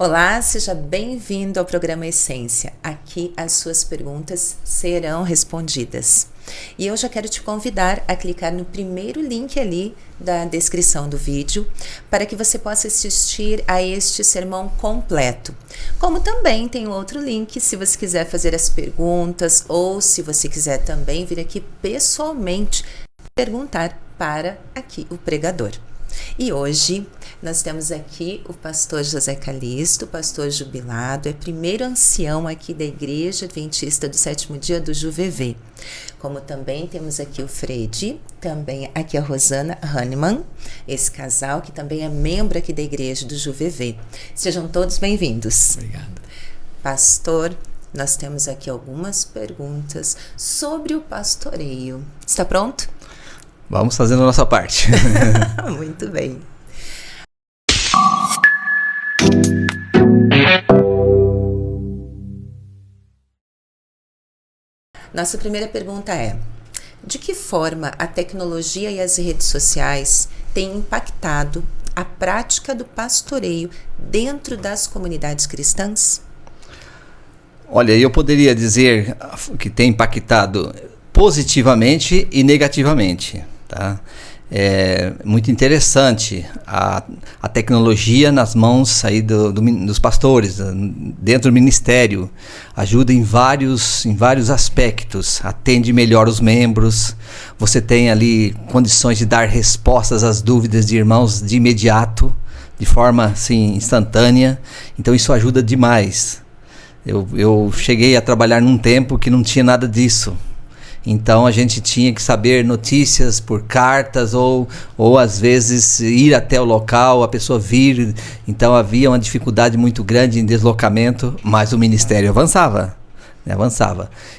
Olá, seja bem-vindo ao programa Essência. Aqui as suas perguntas serão respondidas. E eu já quero te convidar a clicar no primeiro link ali da descrição do vídeo para que você possa assistir a este sermão completo. Como também tem outro link se você quiser fazer as perguntas ou se você quiser também vir aqui pessoalmente perguntar para aqui o pregador. E hoje nós temos aqui o pastor José Calixto, pastor jubilado, é primeiro ancião aqui da Igreja Adventista do Sétimo Dia do JuVeVê. Como também temos aqui o Fred, também aqui a Rosana Hahnemann, esse casal que também é membro aqui da Igreja do JuVeVê. Sejam todos bem-vindos. Obrigado. Pastor, nós temos aqui algumas perguntas sobre o pastoreio. Está pronto? Vamos fazendo a nossa parte. Muito bem. Nossa primeira pergunta é: de que forma a tecnologia e as redes sociais têm impactado a prática do pastoreio dentro das comunidades cristãs? Olha, eu poderia dizer que tem impactado positivamente e negativamente, tá? É muito interessante a tecnologia nas mãos aí dos pastores, dentro do ministério. Ajuda em vários aspectos, atende melhor os membros, você tem ali condições de dar respostas às dúvidas de irmãos de imediato, de forma assim, instantânea, então isso ajuda demais. Eu cheguei a trabalhar num tempo que não tinha nada disso. Então a gente tinha que saber notícias por cartas ou às vezes ir até o local, a pessoa vir. Então havia uma dificuldade muito grande em deslocamento, mas o ministério avançava.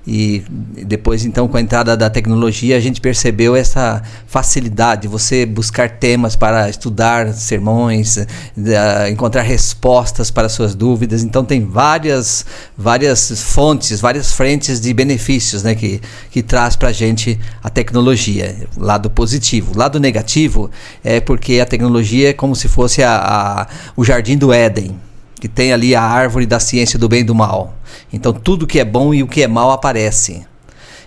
E depois, então, com a entrada da tecnologia, a gente percebeu essa facilidade de você buscar temas para estudar sermões, encontrar respostas para suas dúvidas. Então tem várias fontes, várias frentes de benefícios, né, que traz para a gente a tecnologia. Lado positivo. Lado negativo é porque a tecnologia é como se fosse o jardim do Éden, que tem ali a árvore da ciência do bem e do mal. Então tudo que é bom e o que é mal aparece.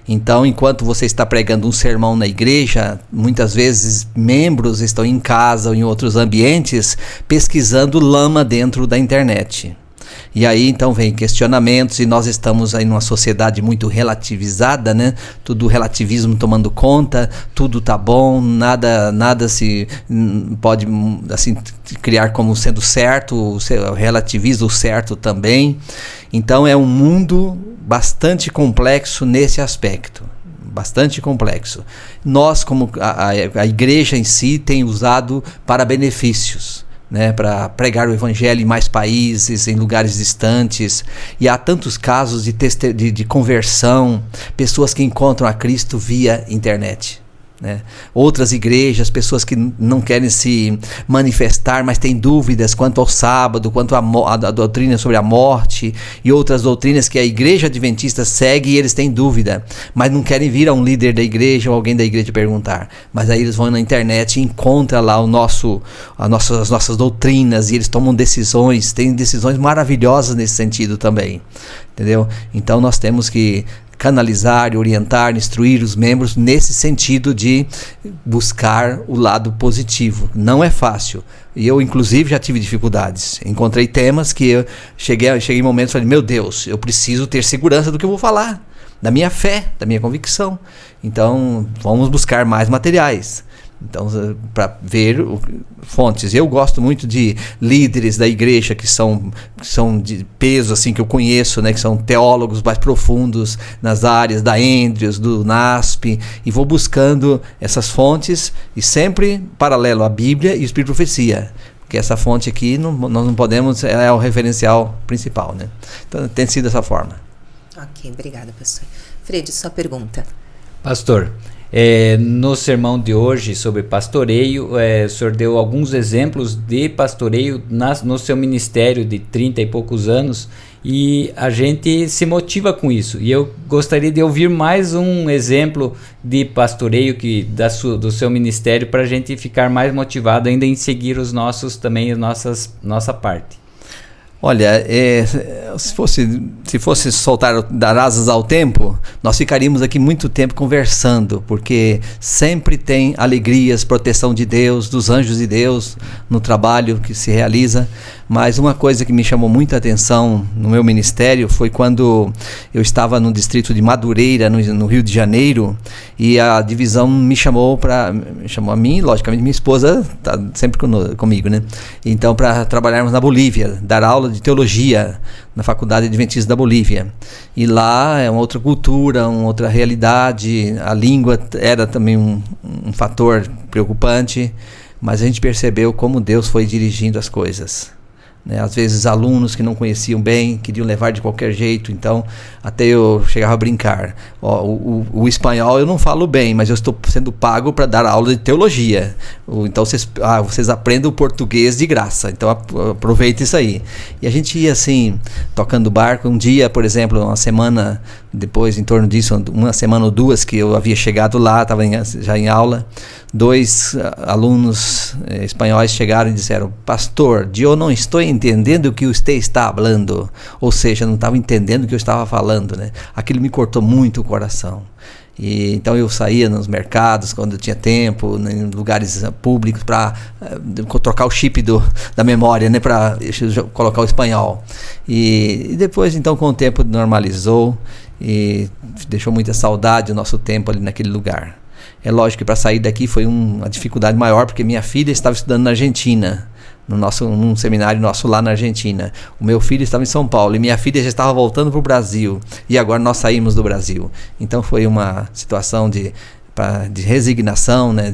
Então, enquanto você está pregando um sermão na igreja, muitas vezes membros estão em casa ou em outros ambientes pesquisando lama dentro da internet. E aí então vem questionamentos, e nós estamos aí numa sociedade muito relativizada, né? Tudo relativismo tomando conta, tudo tá bom, nada se pode assim criar como sendo certo, relativiza o certo também. Então é um mundo bastante complexo nesse aspecto. Bastante complexo. Nós, como a igreja em si, tem usado para benefícios, né, para pregar o evangelho em mais países, em lugares distantes, e há tantos casos de conversão, pessoas que encontram a Cristo via internet, né? Outras igrejas, pessoas que não querem se manifestar, mas têm dúvidas quanto ao sábado, quanto à doutrina sobre a morte, e outras doutrinas que a igreja adventista segue e eles têm dúvida, mas não querem vir a um líder da igreja ou alguém da igreja perguntar. Mas aí eles vão na internet e encontram lá as nossas doutrinas, e eles tomam decisões, têm decisões maravilhosas nesse sentido também, entendeu? Então nós temos que canalizar, orientar, instruir os membros nesse sentido de buscar o lado positivo. Não é fácil. E eu, inclusive, já tive dificuldades. Encontrei temas que eu cheguei em momentos e falei, meu Deus, eu preciso ter segurança do que eu vou falar, da minha fé, da minha convicção. Então, vamos buscar mais materiais. Então, para ver fontes. Eu gosto muito de líderes da igreja que são de peso, assim, que eu conheço, né, que são teólogos mais profundos nas áreas da Andrews, do NASP, e vou buscando essas fontes, e sempre paralelo à Bíblia e o Espírito de Profecia. Porque essa fonte aqui, nós não podemos, ela é o referencial principal, né? Então, tem sido dessa forma. Ok, obrigada, pastor. Fred, sua pergunta. Pastor, no sermão de hoje sobre pastoreio, o senhor deu alguns exemplos de pastoreio no seu ministério de 30 e poucos anos, e a gente se motiva com isso. E eu gostaria de ouvir mais um exemplo de pastoreio do seu ministério, para a gente ficar mais motivado ainda em seguir nossa parte. Olha, se fosse dar asas ao tempo, nós ficaríamos aqui muito tempo conversando, porque sempre tem alegrias, proteção de Deus, dos anjos de Deus no trabalho que se realiza. Mas uma coisa que me chamou muita atenção no meu ministério foi quando eu estava no distrito de Madureira, no Rio de Janeiro, e a divisão me chamou a mim, logicamente minha esposa está sempre comigo, né? Então, para trabalharmos na Bolívia, dar aula de teologia na Faculdade Adventista da Bolívia. E lá é uma outra cultura, uma outra realidade, a língua era também um fator preocupante, mas a gente percebeu como Deus foi dirigindo as coisas. Às vezes alunos que não conheciam bem, queriam levar de qualquer jeito, então até eu chegava a brincar. O espanhol eu não falo bem, mas eu estou sendo pago para dar aula de teologia. Então vocês aprendem o português de graça, então aproveita isso aí. E a gente ia assim, tocando barco. Um dia, por exemplo, uma semana depois, em torno disso, uma semana ou duas que eu havia chegado lá, estava já em aula, 2 alunos espanhóis chegaram e disseram: pastor, eu não estou entendendo o que você está falando. Ou seja, não estava entendendo o que eu estava falando, né? Aquilo me cortou muito o coração. E então eu saía nos mercados quando eu tinha tempo, em lugares públicos, para trocar o chip da memória, né, para colocar o espanhol. E depois, então, com o tempo normalizou e deixou muita saudade o nosso tempo ali naquele lugar. É lógico que para sair daqui foi uma dificuldade maior, porque minha filha estava estudando na Argentina, num seminário nosso lá na Argentina. O meu filho estava em São Paulo e minha filha já estava voltando para o Brasil. E agora nós saímos do Brasil. Então foi uma situação de resignação, né,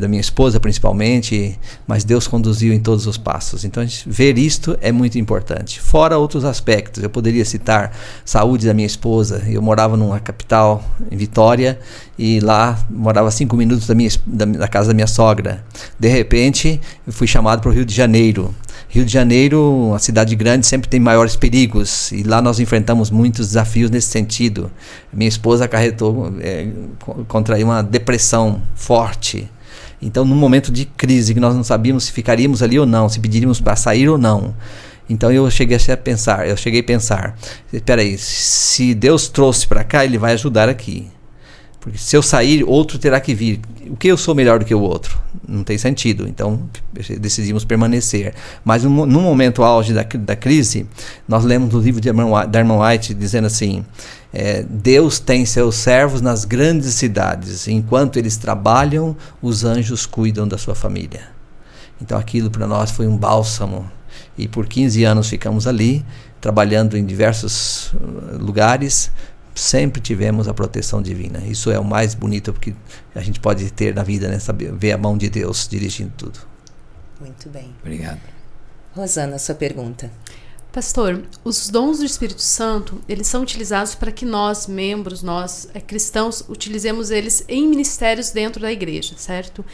da minha esposa principalmente, mas Deus conduziu em todos os passos. Então ver isto é muito importante. Fora outros aspectos, eu poderia citar saúde da minha esposa. Eu morava numa capital, em Vitória, e lá morava 5 minutos da casa da minha sogra. De repente, eu fui chamado para o Rio de Janeiro. Rio de Janeiro, uma cidade grande, sempre tem maiores perigos, e lá nós enfrentamos muitos desafios nesse sentido. Minha esposa contraiu uma depressão forte. Então, num momento de crise, que nós não sabíamos se ficaríamos ali ou não, se pediríamos para sair ou não. Então eu cheguei a pensar, espera aí, se Deus trouxe para cá, Ele vai ajudar aqui. Porque se eu sair, outro terá que vir. O que eu sou melhor do que o outro? Não tem sentido. Então, decidimos permanecer. Mas no momento auge da crise, nós lemos no livro da irmã White, dizendo assim: Deus tem seus servos nas grandes cidades. Enquanto eles trabalham, os anjos cuidam da sua família. Então, aquilo para nós foi um bálsamo. E por 15 anos ficamos ali, trabalhando em diversos lugares. Sempre tivemos a proteção divina. Isso é o mais bonito que a gente pode ter na vida, né? Saber, ver a mão de Deus dirigindo tudo. Muito bem. Obrigado. Rosana, sua pergunta. Pastor, os dons do Espírito Santo, eles são utilizados para que nós, membros, nós cristãos, utilizemos eles em ministérios dentro da igreja, certo?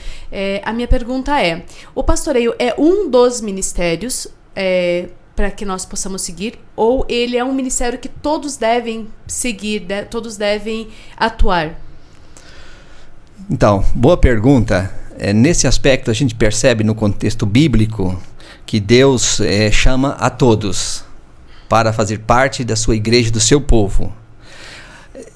A minha pergunta é: o pastoreio é um dos ministérios para que nós possamos seguir, ou ele é um ministério que todos devem seguir, todos devem atuar? Então, boa pergunta. Nesse aspecto a gente percebe no contexto bíblico que Deus chama a todos para fazer parte da sua igreja, do seu povo.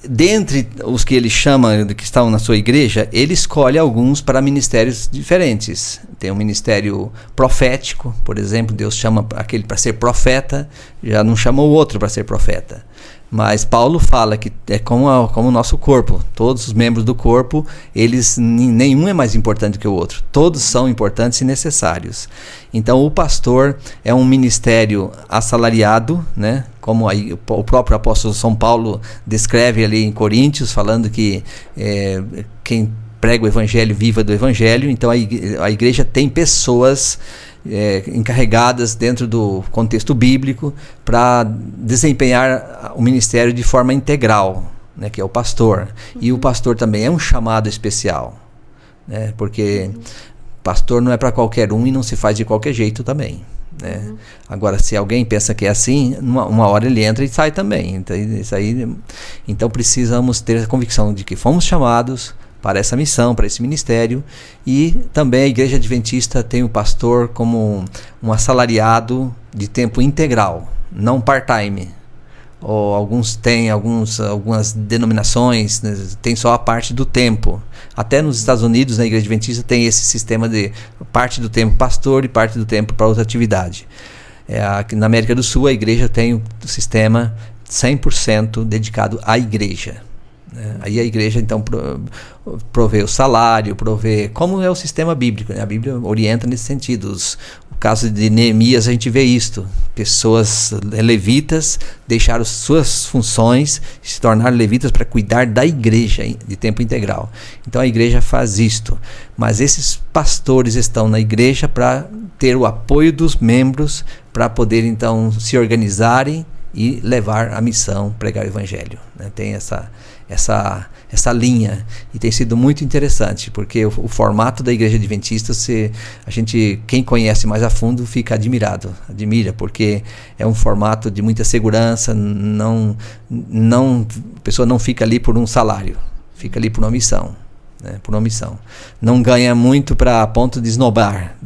Dentre os que ele chama, que estão na sua igreja, ele escolhe alguns para ministérios diferentes. Tem um ministério profético, por exemplo, Deus chama aquele para ser profeta, já não chamou o outro para ser profeta. Mas Paulo fala que é como o nosso corpo. Todos os membros do corpo, nenhum é mais importante que o outro. Todos são importantes e necessários. Então o pastor é um ministério assalariado, né? Como aí o próprio apóstolo São Paulo descreve ali em Coríntios, falando que quem prega o evangelho viva do evangelho. Então a igreja tem pessoas encarregadas dentro do contexto bíblico para desempenhar o ministério de forma integral, né, que é o pastor. E o pastor também é um chamado especial, né, porque pastor não é para qualquer um e não se faz de qualquer jeito também, né? Agora, se alguém pensa que é assim, uma hora ele entra e sai também. Então precisamos ter a convicção de que fomos chamados para essa missão, para esse ministério. E também a Igreja Adventista tem o pastor como um assalariado de tempo integral, não part-time. Ou algumas denominações, né, tem só a parte do tempo. Até nos Estados Unidos, na Igreja Adventista, tem esse sistema de parte do tempo pastor e parte do tempo para outra atividade. Aqui na América do Sul, a igreja tem o sistema 100% dedicado à igreja. Aí a igreja então provê o salário, provê como é o sistema bíblico, né? A Bíblia orienta nesse sentido. O caso de Neemias, a gente vê isto: pessoas levitas deixaram suas funções e se tornaram levitas para cuidar da igreja de tempo integral. Então a igreja faz isto, mas esses pastores estão na igreja para ter o apoio dos membros, para poder então se organizarem e levar a missão, pregar o evangelho, né? Tem essa linha, e tem sido muito interessante, porque o formato da Igreja Adventista, quem conhece mais a fundo fica admira, porque é um formato de muita segurança, a pessoa não fica ali por um salário, fica ali por uma missão. Por uma missão. Não ganha muito a ponto de esnobar.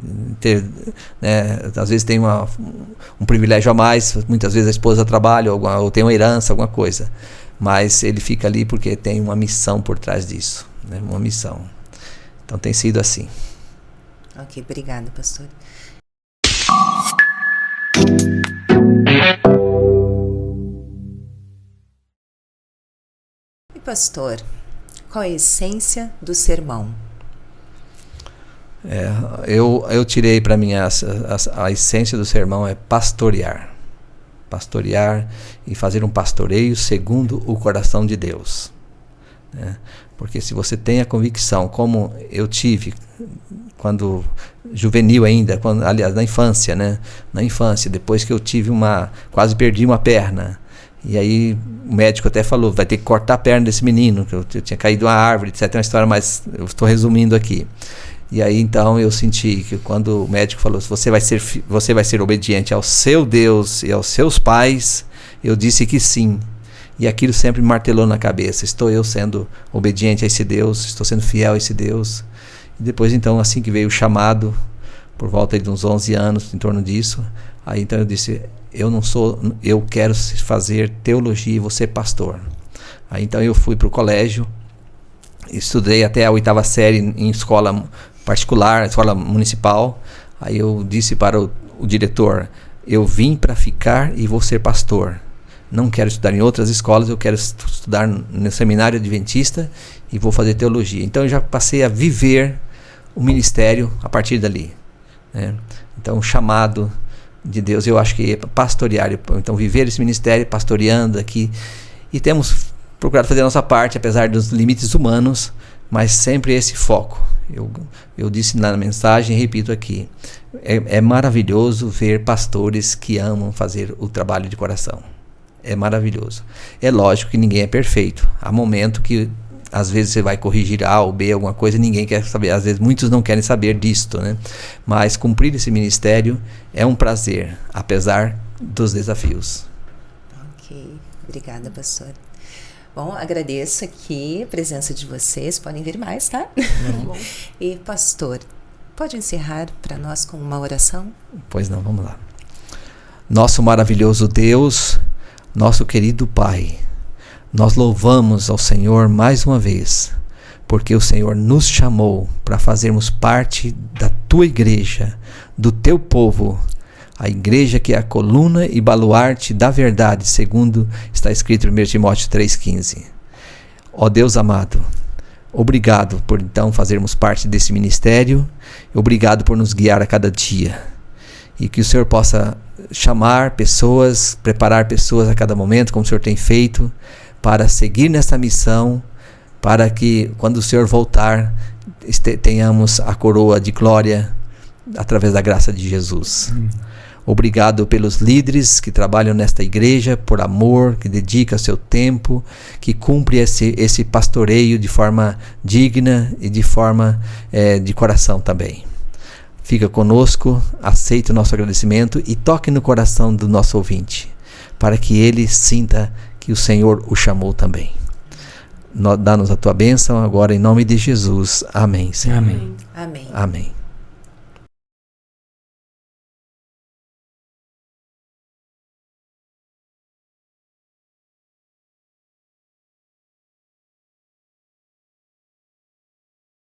Às vezes tem um privilégio a mais, muitas vezes a esposa trabalha ou tem uma herança, alguma coisa. Mas ele fica ali porque tem uma missão por trás disso. Uma missão. Então tem sido assim. Ok, obrigado, pastor. E pastor, qual é a essência do sermão? Eu tirei para mim a essência do sermão é pastorear e fazer um pastoreio segundo o coração de Deus, né? Porque se você tem a convicção, como eu tive quando juvenil ainda, aliás na infância, né? Na infância, depois que eu tive quase perdi uma perna. E aí o médico até falou, vai ter que cortar a perna desse menino, que eu tinha caído uma árvore, etc. É uma história, mas eu estou resumindo aqui. E aí então eu senti que quando o médico falou, você vai ser obediente ao seu Deus e aos seus pais, eu disse que sim. E aquilo sempre me martelou na cabeça, estou eu sendo obediente a esse Deus, estou sendo fiel a esse Deus. E depois então, assim que veio o chamado, por volta de uns 11 anos, em torno disso, aí então eu disse, eu quero fazer teologia e vou ser pastor. Aí então eu fui para o colégio, estudei até a 8ª série em escola particular, escola municipal. Aí eu disse para o diretor, eu vim para ficar e vou ser pastor. Não quero estudar em outras escolas, eu quero estudar no seminário adventista e vou fazer teologia. Então eu já passei a viver o ministério a partir dali, né? Então o chamado de Deus, eu acho que é pastorear, então viver esse ministério pastoreando aqui, e temos procurado fazer a nossa parte, apesar dos limites humanos, mas sempre esse foco. Eu disse na mensagem e repito aqui, é maravilhoso ver pastores que amam fazer o trabalho de coração, é maravilhoso. É lógico que ninguém é perfeito, há momento que às vezes você vai corrigir A ou B, alguma coisa, ninguém quer saber. Às vezes muitos não querem saber disto, né? Mas cumprir esse ministério é um prazer, apesar dos desafios. Ok, obrigada, pastor. Bom, agradeço aqui a presença de vocês. Podem vir mais, tá? Bom. E pastor, pode encerrar para nós com uma oração? Pois não, vamos lá. Nosso maravilhoso Deus, nosso querido Pai, nós louvamos ao Senhor mais uma vez, porque o Senhor nos chamou para fazermos parte da tua igreja, do teu povo, a igreja que é a coluna e baluarte da verdade, segundo está escrito em 1 Timóteo 3,15. Ó Deus amado, obrigado por então fazermos parte desse ministério, obrigado por nos guiar a cada dia, e que o Senhor possa chamar pessoas, preparar pessoas a cada momento, como o Senhor tem feito, para seguir nessa missão, para que quando o Senhor voltar, tenhamos a coroa de glória através da graça de Jesus. Obrigado pelos líderes que trabalham nesta igreja, por amor, que dedica seu tempo, que cumpre esse pastoreio de forma digna e de forma de coração também. Fica conosco, aceite o nosso agradecimento e toque no coração do nosso ouvinte, para que ele sinta que o Senhor o chamou também. Dá-nos a tua bênção agora em nome de Jesus. Amém, Senhor. Amém. Amém. Amém.